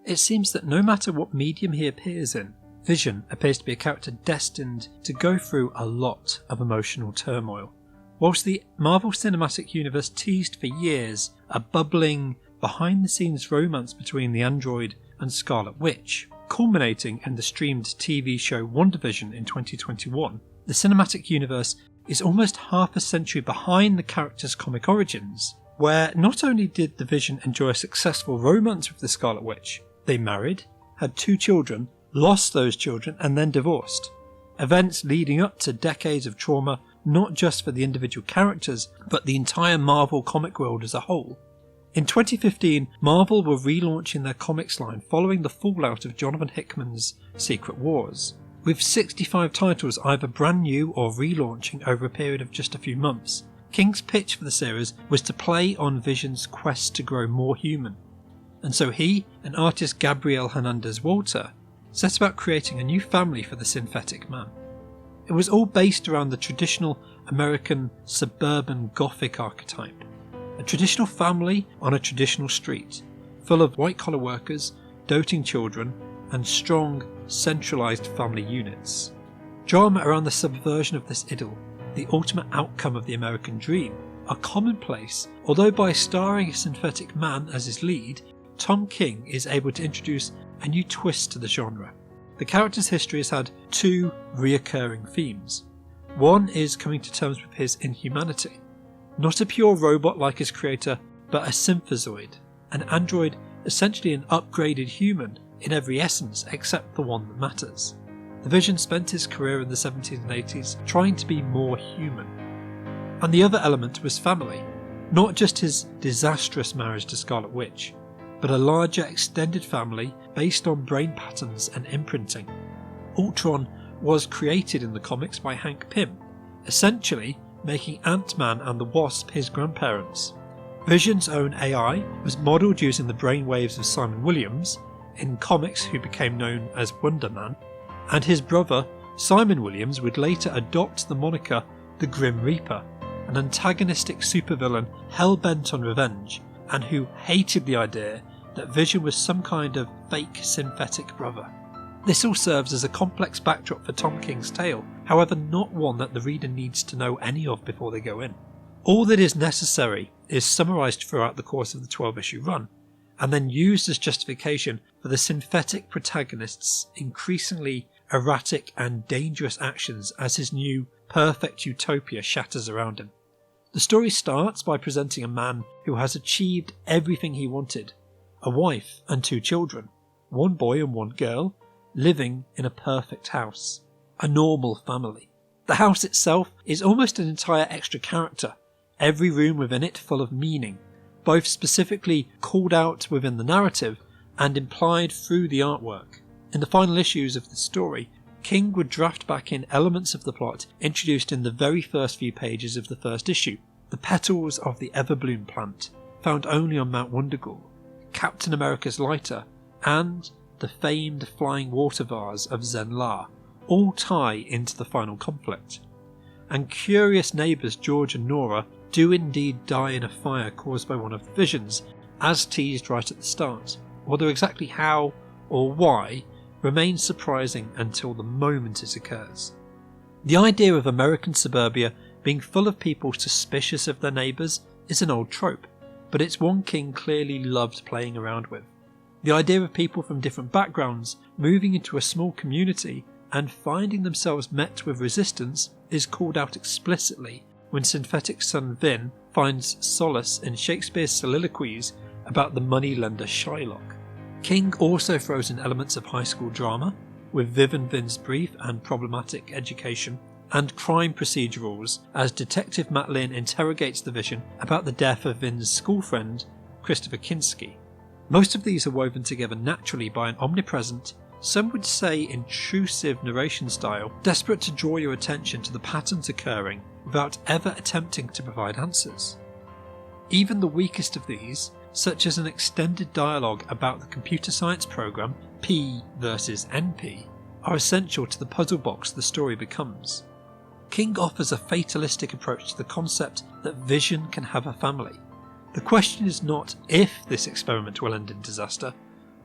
It seems that no matter what medium he appears in, Vision appears to be a character destined to go through a lot of emotional turmoil. Whilst the Marvel Cinematic Universe teased for years a bubbling, behind-the-scenes romance between the android and Scarlet Witch, culminating in the streamed TV show WandaVision in 2021, the cinematic universe is almost half a century behind the character's comic origins, where not only did the Vision enjoy a successful romance with the Scarlet Witch, they married, had 2 children, lost those children and then divorced. Events leading up to decades of trauma, not just for the individual characters, but the entire Marvel comic world as a whole. In 2015, Marvel were relaunching their comics line following the fallout of Jonathan Hickman's Secret Wars, with 65 titles either brand new or relaunching over a period of just a few months. King's pitch for the series was to play on Vision's quest to grow more human, and so he and artist Gabriel Hernandez Walter set about creating a new family for the synthetic man. It was all based around the traditional American suburban Gothic archetype, a traditional family on a traditional street, full of white-collar workers, doting children, and strong, centralised family units. Drama around the subversion of this idyll, the ultimate outcome of the American dream, are commonplace, although by starring a synthetic man as his lead, Tom King is able to introduce a new twist to the genre. The character's history has had 2 reoccurring themes. One is coming to terms with his inhumanity. Not a pure robot like his creator, but a synthezoid, an android, essentially an upgraded human in every essence except the one that matters. The Vision spent his career in the 70s and 80s trying to be more human. And the other element was family, not just his disastrous marriage to Scarlet Witch, but a larger extended family based on brain patterns and imprinting. Ultron was created in the comics by Hank Pym, essentially making Ant-Man and the Wasp his grandparents. Vision's own AI was modelled using the brainwaves of Simon Williams, in comics who became known as Wonder Man, and his brother Simon Williams would later adopt the moniker the Grim Reaper, an antagonistic supervillain hell-bent on revenge and who hated the idea that Vision was some kind of fake synthetic brother. This all serves as a complex backdrop for Tom King's tale, however not one that the reader needs to know any of before they go in. All that is necessary is summarised throughout the course of the 12-issue run, and then used as justification for the synthetic protagonist's increasingly erratic and dangerous actions as his new perfect utopia shatters around him. The story starts by presenting a man who has achieved everything he wanted, a wife and 2 children, 1 boy and 1 girl, living in a perfect house, a normal family. The house itself is almost an entire extra character, every room within it full of meaning, both specifically called out within the narrative and implied through the artwork. In the final issues of the story, King would draft back in elements of the plot introduced in the very first few pages of the first issue. The petals of the Everbloom plant, found only on Mount Wundagore, Captain America's lighter, and the famed flying water vase of Zen-La, all tie into the final conflict. And curious neighbours George and Nora do indeed die in a fire caused by one of the Visions, as teased right at the start, although exactly how or why remains surprising until the moment it occurs. The idea of American suburbia being full of people suspicious of their neighbours is an old trope, but it's one King clearly loved playing around with. The idea of people from different backgrounds moving into a small community and finding themselves met with resistance is called out explicitly when synthetic son Vin finds solace in Shakespeare's soliloquies about the moneylender Shylock. King also throws in elements of high school drama, with Viv and Vin's brief and problematic education, and crime procedurals as Detective Matt Lynn interrogates the Vision about the death of Vin's school friend, Christopher Kinski. Most of these are woven together naturally by an omnipresent, some would say intrusive narration style, desperate to draw your attention to the patterns occurring without ever attempting to provide answers. Even the weakest of these, such as an extended dialogue about the computer science program P versus NP, are essential to the puzzle box the story becomes. King offers a fatalistic approach to the concept that Vision can have a family. The question is not if this experiment will end in disaster,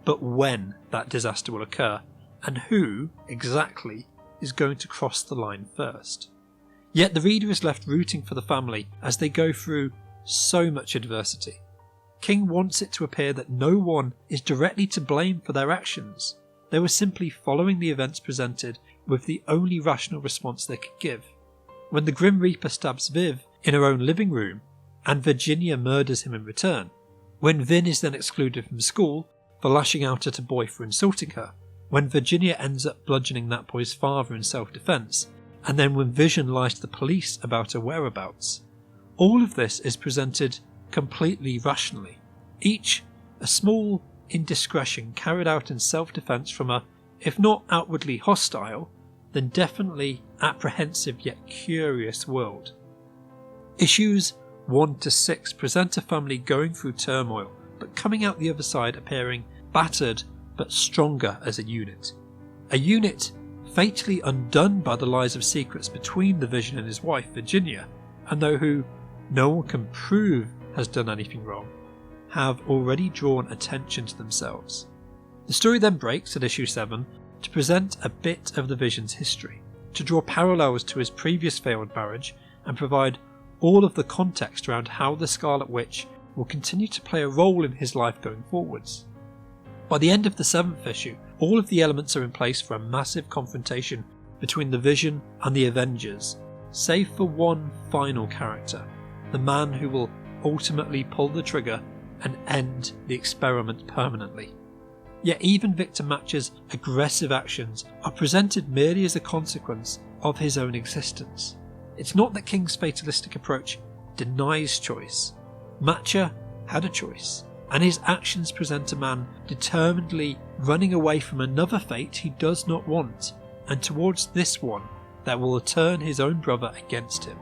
but when that disaster will occur, and who, exactly, is going to cross the line first. Yet the reader is left rooting for the family as they go through so much adversity. King wants it to appear that no one is directly to blame for their actions. They were simply following the events presented with the only rational response they could give. When the Grim Reaper stabs Viv in her own living room, and Virginia murders him in return, when Vin is then excluded from school for lashing out at a boy for insulting her, when Virginia ends up bludgeoning that boy's father in self-defence, and then when Vision lies to the police about her whereabouts, all of this is presented completely rationally, each a small indiscretion carried out in self-defence from a, if not outwardly hostile, then definitely apprehensive yet curious world. Issues 1 to 6 present a family going through turmoil, but coming out the other side appearing battered but stronger as a unit. A unit fatally undone by the lies of secrets between the Vision and his wife Virginia, and though who no one can prove has done anything wrong, have already drawn attention to themselves. The story then breaks at issue 7 to present a bit of the Vision's history, to draw parallels to his previous failed marriage and provide all of the context around how the Scarlet Witch will continue to play a role in his life going forwards. By the end of the 7th issue, all of the elements are in place for a massive confrontation between the Vision and the Avengers, save for one final character, the man who will ultimately pull the trigger and end the experiment permanently. Yet even Victor Match's aggressive actions are presented merely as a consequence of his own existence. It's not that King's fatalistic approach denies choice. Matcher had a choice, and his actions present a man determinedly running away from another fate he does not want, and towards this one that will turn his own brother against him.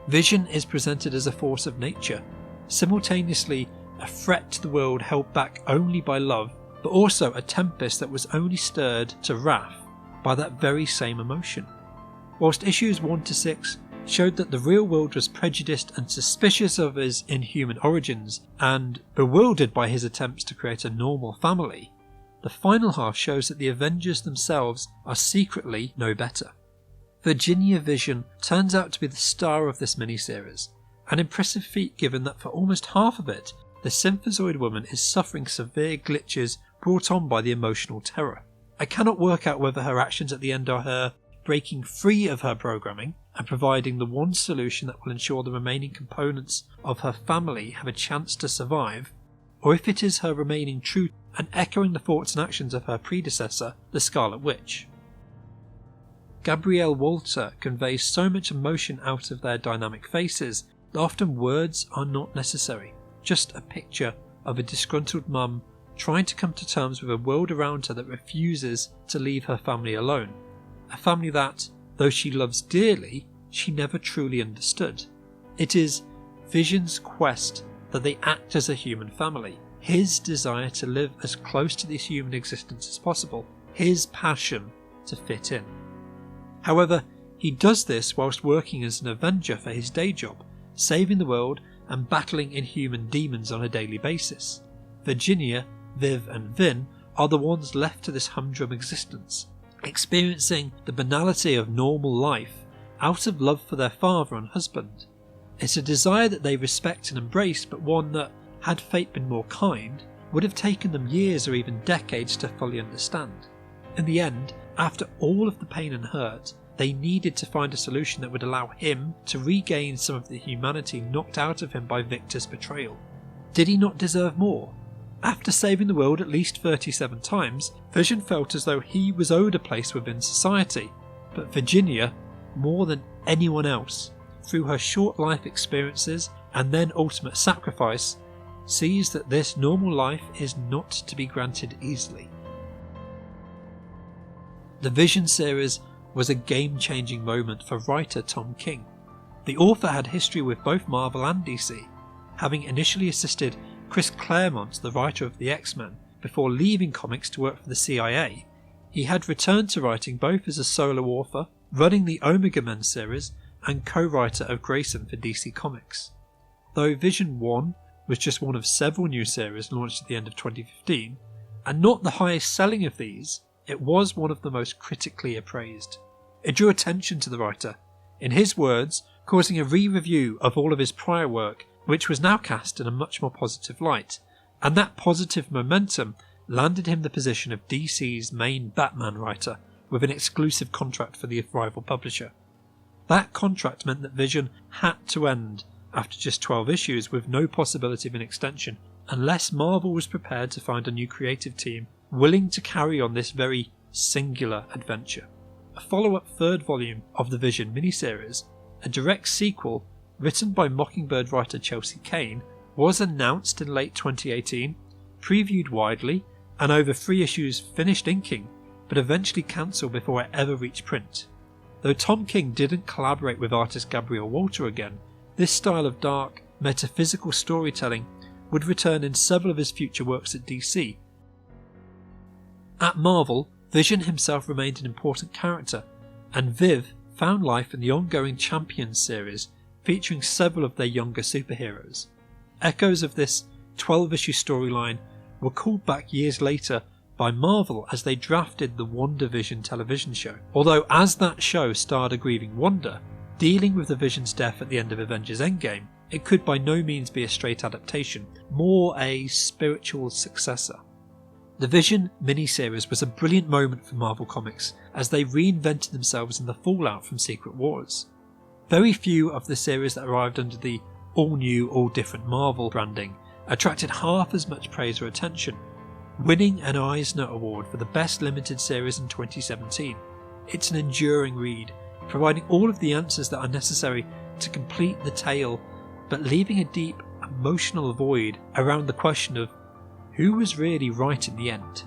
Vision is presented as a force of nature, simultaneously a threat to the world held back only by love, but also a tempest that was only stirred to wrath by that very same emotion. Whilst issues 1 to 6 showed that the real world was prejudiced and suspicious of his inhuman origins and bewildered by his attempts to create a normal family, the final half shows that the Avengers themselves are secretly no better. Virginia Vision turns out to be the star of this miniseries, an impressive feat given that for almost half of it, the Synthozoid woman is suffering severe glitches brought on by the emotional terror. I cannot work out whether her actions at the end are her breaking free of her programming and providing the one solution that will ensure the remaining components of her family have a chance to survive, or if it is her remaining true and echoing the thoughts and actions of her predecessor, the Scarlet Witch. Gabrielle Walter conveys so much emotion out of their dynamic faces that often words are not necessary, just a picture of a disgruntled mum trying to come to terms with a world around her that refuses to leave her family alone. A family that, though she loves dearly, she never truly understood. It is Vision's quest that they act as a human family, his desire to live as close to this human existence as possible, his passion to fit in. However, he does this whilst working as an Avenger for his day job, saving the world and battling inhuman demons on a daily basis. Virginia, Viv and Vin are the ones left to this humdrum existence, experiencing the banality of normal life out of love for their father and husband. It's a desire that they respect and embrace, but one that, had fate been more kind, would have taken them years or even decades to fully understand. In the end, after all of the pain and hurt, they needed to find a solution that would allow him to regain some of the humanity knocked out of him by Victor's betrayal. Did he not deserve more? After saving the world at least 37 times, Vision felt as though he was owed a place within society, but Virginia, more than anyone else, through her short life experiences and then ultimate sacrifice, sees that this normal life is not to be granted easily. The Vision series was a game-changing moment for writer Tom King. The author had history with both Marvel and DC, having initially assisted Chris Claremont, the writer of the X-Men, before leaving comics to work for the CIA. He had returned to writing both as a solo author, running the Omega Men series, and co-writer of Grayson for DC Comics. Though Vision 1 was just one of several new series launched at the end of 2015, and not the highest selling of these, it was one of the most critically appraised. It drew attention to the writer, in his words, causing a re-review of all of his prior work, which was now cast in a much more positive light, and that positive momentum landed him the position of DC's main Batman writer, with an exclusive contract for the rival publisher. That contract meant that Vision had to end after just 12 issues with no possibility of an extension, unless Marvel was prepared to find a new creative team willing to carry on this very singular adventure. A follow-up third volume of the Vision miniseries, a direct sequel written by Mockingbird writer Chelsea Cain, was announced in late 2018, previewed widely, and over 3 issues finished inking, but eventually cancelled before it ever reached print. Though Tom King didn't collaborate with artist Gabrielle Walter again, this style of dark, metaphysical storytelling would return in several of his future works at DC. At Marvel, Vision himself remained an important character, and Viv found life in the ongoing Champions series featuring several of their younger superheroes. Echoes of this 12-issue storyline were called back years later by Marvel as they drafted the WandaVision television show, although as that show starred a grieving Wanda, dealing with the Vision's death at the end of Avengers Endgame, it could by no means be a straight adaptation, more a spiritual successor. The Vision miniseries was a brilliant moment for Marvel Comics as they reinvented themselves in the fallout from Secret Wars. Very few of the series that arrived under the all-new, all-different Marvel branding attracted half as much praise or attention, winning an Eisner Award for the Best Limited Series in 2017. It's an enduring read, providing all of the answers that are necessary to complete the tale, but leaving a deep, emotional void around the question of who was really right in the end.